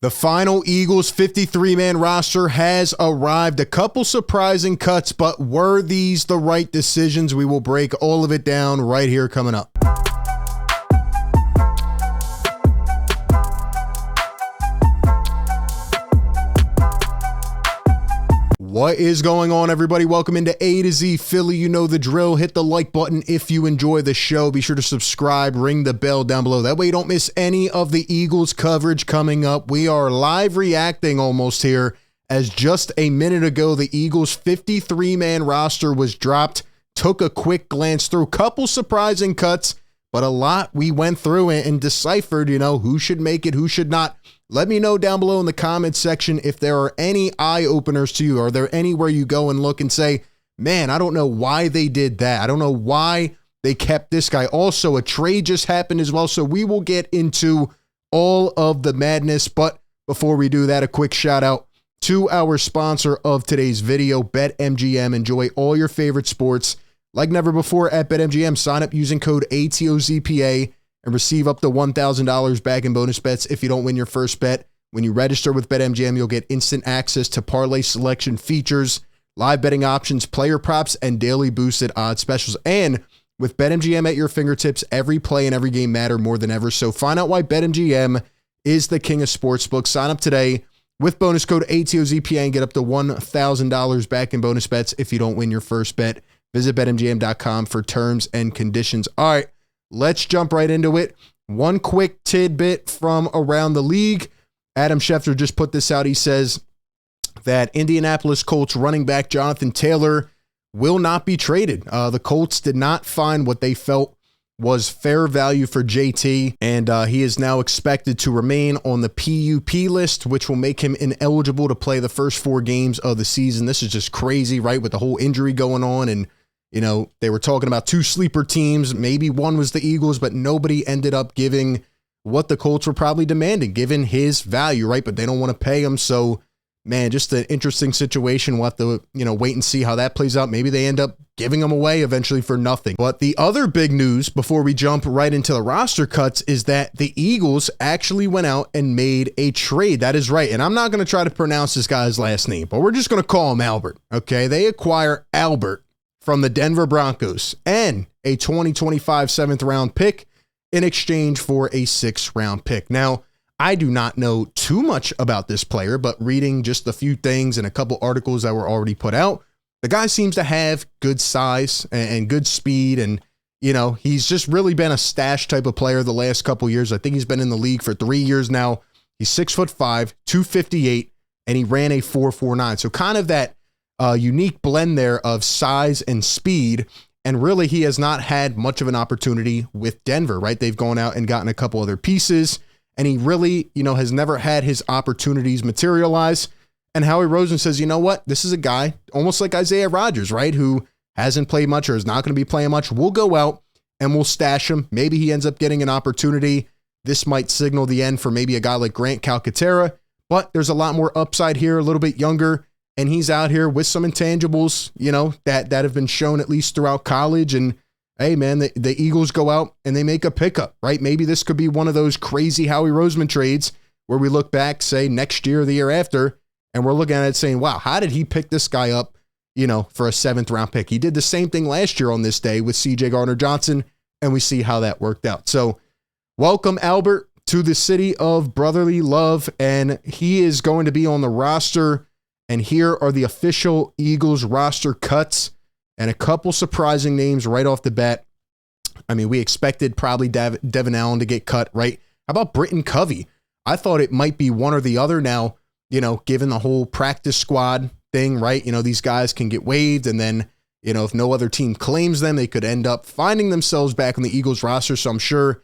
The final Eagles 53-man roster has arrived. A couple surprising cuts, but were these the right decisions? We will break all of it down right here coming up. What is going on, everybody? Welcome into A to Z Philly. You know the drill. Hit the like button if you enjoy the show. Be sure to subscribe, ring the bell down below. That way you don't miss any of the Eagles coverage coming up. We are live reacting almost here, as just a minute ago, the Eagles 53-man roster was dropped. Took a quick glance through, couple surprising cuts, but a lot we went through and deciphered, who should make it, who should not. Let me know down below in the comments section if there are any eye openers to you. Are there anywhere you go and look and say, man, I don't know why they did that. I don't know why they kept this guy. Also, a trade just happened as well, so we will get into all of the madness. But before we do that, a quick shout out to our sponsor of today's video, BetMGM. Enjoy all your favorite sports like never before at BetMGM. Sign up using code ATOZPA and receive up to $1,000 back in bonus bets if you don't win your first bet. When you register with BetMGM, you'll get instant access to parlay selection features, live betting options, player props, and daily boosted odds specials. And with BetMGM at your fingertips, every play and every game matter more than ever. So find out why BetMGM is the king of sportsbooks. Sign up today with bonus code ATOZPA and get up to $1,000 back in bonus bets if you don't win your first bet. Visit BetMGM.com for terms and conditions. All right. Let's jump right into it. One quick tidbit from around the league. Adam Schefter just put this out. He says that Indianapolis Colts running back Jonathan Taylor will not be traded. The Colts did not find what they felt was fair value for JT, and he is now expected to remain on the PUP list, which will make him ineligible to play the first 4 games of the season. This is just crazy, right? With the whole injury going on, and they were talking about 2 sleeper teams. Maybe one was the Eagles, but nobody ended up giving what the Colts were probably demanding, given his value, right? But they don't want to pay him. So, man, just an interesting situation. We'll have to, wait and see how that plays out. Maybe they end up giving him away eventually for nothing. But the other big news before we jump right into the roster cuts is that the Eagles actually went out and made a trade. That is right. And I'm not going to try to pronounce this guy's last name, but we're just going to call him Albert. Okay. They acquire Albert from the Denver Broncos and a 2025 7th round pick in exchange for a 6th round pick. Now, I do not know too much about this player, but reading just a few things and a couple articles that were already put out, the guy seems to have good size and good speed. And, he's just really been a stash type of player the last couple years. I think he's been in the league for 3 years now. He's 6'5", 258, and he ran a 4.49. So kind of that unique blend there of size and speed. And really, he has not had much of an opportunity with Denver, right? They've gone out and gotten a couple other pieces, and he really, has never had his opportunities materialize. And Howie Roseman says, you know what? This is a guy almost like Isaiah Rodgers, right? Who hasn't played much or is not going to be playing much. We'll go out and we'll stash him. Maybe he ends up getting an opportunity. This might signal the end for maybe a guy like Grant Calcaterra, but there's a lot more upside here, a little bit younger. And he's out here with some intangibles, that have been shown at least throughout college. And hey, man, the Eagles go out and they make a pickup, right? Maybe this could be one of those crazy Howie Roseman trades where we look back, say next year or the year after, and we're looking at it saying, wow, how did he pick this guy up, for a 7th round pick? He did the same thing last year on this day with CJ Gardner-Johnson, and we see how that worked out. So welcome, Albert, to the city of brotherly love, and he is going to be on the roster. And here are the official Eagles roster cuts and a couple surprising names right off the bat. I mean, we expected probably Devin Allen to get cut, right? How about Britton Covey? I thought it might be one or the other now, given the whole practice squad thing, right? These guys can get waived, and then, if no other team claims them, they could end up finding themselves back on the Eagles roster. So I'm sure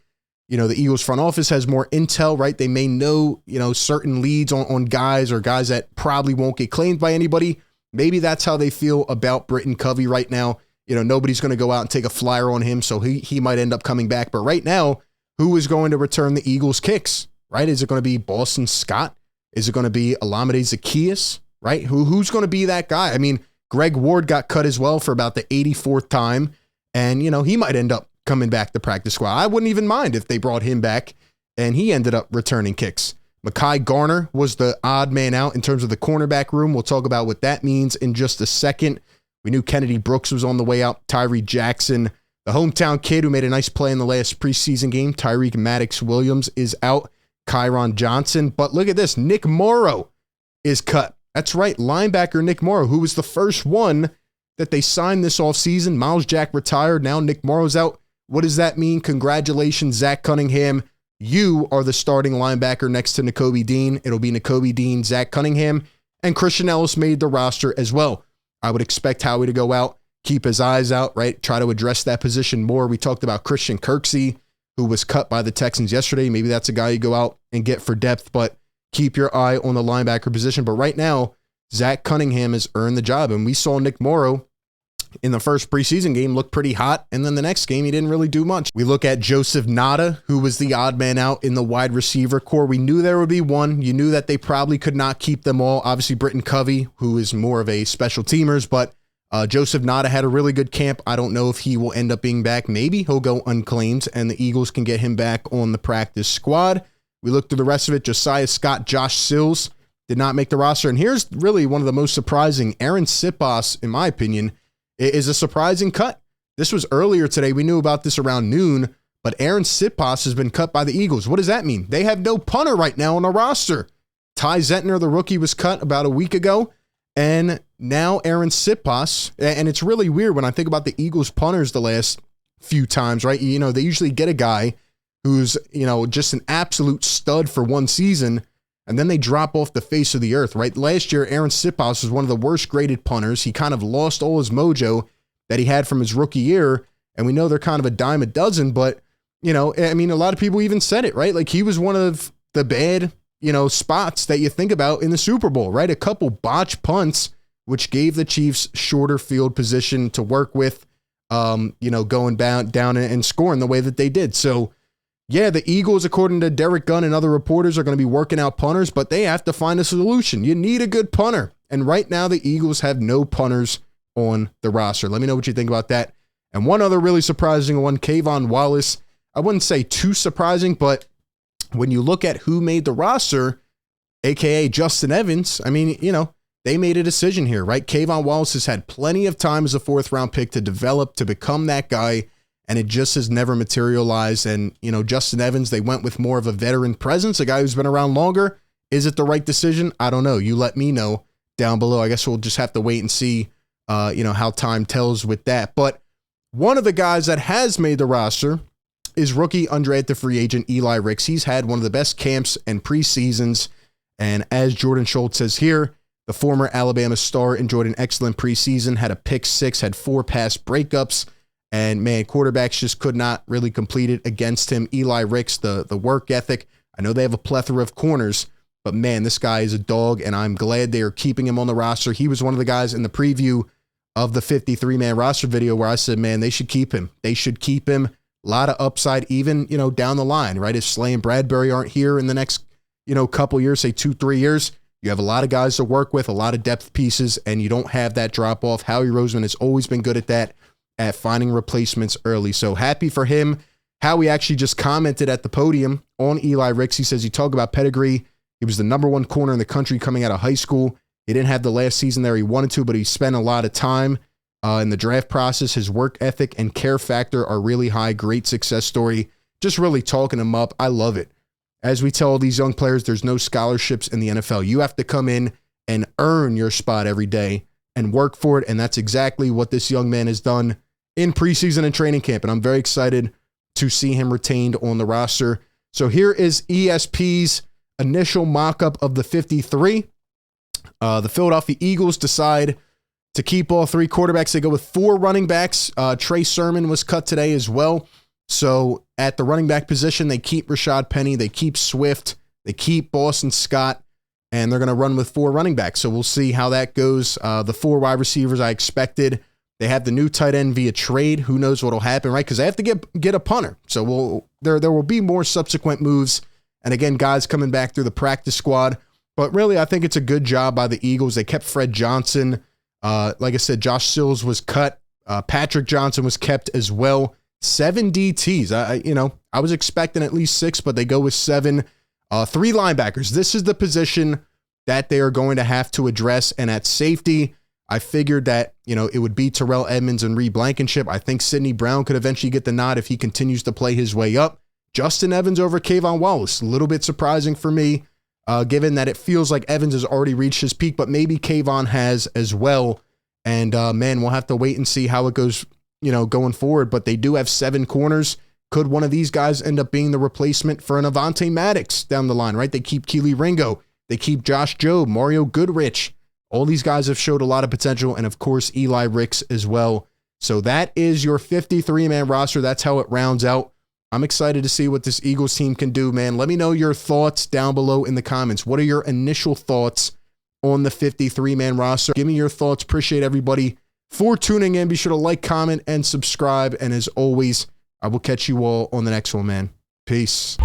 the Eagles front office has more intel, right? They may know, certain leads on guys or guys that probably won't get claimed by anybody. Maybe that's how they feel about Britton Covey right now. Nobody's going to go out and take a flyer on him, so he might end up coming back. But right now, who is going to return the Eagles kicks, right? Is it going to be Boston Scott? Is it going to be Olamide Zaccheaus, right? Who's going to be that guy? I mean, Greg Ward got cut as well for about the 84th time, and, he might end up coming back to practice squad. I wouldn't even mind if they brought him back and he ended up returning kicks. Mekhi Garner was the odd man out in terms of the cornerback room. We'll talk about what that means in just a second. We knew Kennedy Brooks was on the way out. Tyree Jackson, the hometown kid who made a nice play in the last preseason game. Tyreek Maddox-Williams is out. Kyron Johnson. But look at this. Nick Morrow is cut. That's right. Linebacker Nick Morrow, who was the first one that they signed this offseason. Miles Jack retired. Now Nick Morrow's out. What does that mean? Congratulations, Zach Cunningham. You are the starting linebacker next to Nakobe Dean. It'll be Nakobe Dean, Zach Cunningham, and Christian Ellis made the roster as well. I would expect Howie to go out, keep his eyes out, right? Try to address that position more. We talked about Christian Kirksey, who was cut by the Texans yesterday. Maybe that's a guy you go out and get for depth, but keep your eye on the linebacker position. But right now, Zach Cunningham has earned the job, and we saw Nick Morrow in the first preseason game look pretty hot, and then the next game he didn't really do much. We look at Joseph Nada, who was the odd man out in the wide receiver core. We knew there would be one. You knew that they probably could not keep them all. Obviously, Britton Covey, who is more of a special teamers, but Joseph Nada had a really good camp. I don't know if he will end up being back. Maybe he'll go unclaimed, and the Eagles can get him back on the practice squad. We look through the rest of it. Josiah Scott, Josh Sills did not make the roster, and here's really one of the most surprising. Aaron Sipos, in my opinion, is a surprising cut. This was earlier today. We knew about this around noon, but Aaron Sipos has been cut by the Eagles. What does that mean? They have no punter right now on the roster. Ty Zentner, the rookie, was cut about a week ago, and now Aaron Sipos, and it's really weird when I think about the Eagles punters the last few times, right? You know, they usually get a guy who's, you know, just an absolute stud for one season, and then they drop off the face of the earth, right? Last year, Aaron Sipos was one of the worst graded punters. He kind of lost all his mojo that he had from his rookie year, and we know they're kind of a dime a dozen, but, you know, I mean, a lot of people even said it, right? Like, he was one of the bad, you know, spots that you think about in the Super Bowl, right? A couple botched punts, which gave the Chiefs shorter field position to work with, you know, going down and scoring the way that they did. So, yeah, the Eagles, according to Derek Gunn and other reporters, are going to be working out punters, but they have to find a solution. You need a good punter. And right now, the Eagles have no punters on the roster. Let me know what you think about that. And one other really surprising one, Kayvon Wallace. I wouldn't say too surprising, but when you look at who made the roster, a.k.a. Justin Evans, I mean, you know, they made a decision here, right? Kayvon Wallace has had plenty of time as a fourth-round pick to develop, to become that guy, and it just has never materialized. And, you know, Justin Evans, they went with more of a veteran presence, a guy who's been around longer. Is it the right decision? I don't know. You let me know down below. I guess we'll just have to wait and see, you know, how time tells with that. But one of the guys that has made the roster is rookie undrafted free agent Eli Ricks. He's had one of the best camps and preseasons. And as Jordan Schultz says here, the former Alabama star enjoyed an excellent preseason, had a pick six, had 4 pass breakups. And, man, quarterbacks just could not really complete it against him. Eli Ricks, the work ethic. I know they have a plethora of corners, but, man, this guy is a dog, and I'm glad they are keeping him on the roster. He was one of the guys in the preview of the 53-man roster video where I said, man, they should keep him. They should keep him. A lot of upside, even, you know, down the line, right? If Slay and Bradbury aren't here in the next, you know, couple years, say 2-3 years, you have a lot of guys to work with, a lot of depth pieces, and you don't have that drop-off. Howie Roseman has always been good at that, at finding replacements early. So happy for him. Howie actually just commented at the podium on Eli Ricks. He says, you talk about pedigree. He was the #1 corner in the country coming out of high school. He didn't have the last season there he wanted to, but he spent a lot of time in the draft process. His work ethic and care factor are really high. Great success story. Just really talking him up. I love it. As we tell these young players, there's no scholarships in the NFL. You have to come in and earn your spot every day and work for it. And that's exactly what this young man has done in preseason and training camp. And I'm very excited to see him retained on the roster. So here is ESP's initial mock-up of the 53. The Philadelphia Eagles decide to keep all 3 quarterbacks. They go with 4 running backs. Trey Sermon was cut today as well. So at the running back position, they keep Rashad Penny. They keep Swift. They keep Boston Scott. And they're going to run with 4 running backs. So we'll see how that goes. The 4 wide receivers I expected. They have the new tight end via trade. Who knows what will happen, right? Because they have to get a punter. So there will be more subsequent moves. And again, guys coming back through the practice squad. But really, I think it's a good job by the Eagles. They kept Fred Johnson. Like I said, Josh Sills was cut. Patrick Johnson was kept as well. 7 DTs. I was expecting at least 6, but they go with 7. Three linebackers. This is the position that they are going to have to address. And at safety, I figured that, it would be Terrell Edmonds and Reed Blankenship. I think Sidney Brown could eventually get the nod if he continues to play his way up. Justin Evans over Kayvon Wallace. A little bit surprising for me, given that it feels like Evans has already reached his peak, but maybe Kayvon has as well. And man, we'll have to wait and see how it goes, going forward. But they do have 7 corners. Could one of these guys end up being the replacement for an Avonte Maddox down the line, right? They keep Keely Ringo. They keep Josh Jobe, Mario Goodrich. All these guys have showed a lot of potential. And of course, Eli Ricks as well. So that is your 53-man roster. That's how it rounds out. I'm excited to see what this Eagles team can do, man. Let me know your thoughts down below in the comments. What are your initial thoughts on the 53-man roster? Give me your thoughts. Appreciate everybody for tuning in. Be sure to like, comment, and subscribe. And as always, I will catch you all on the next one, man. Peace.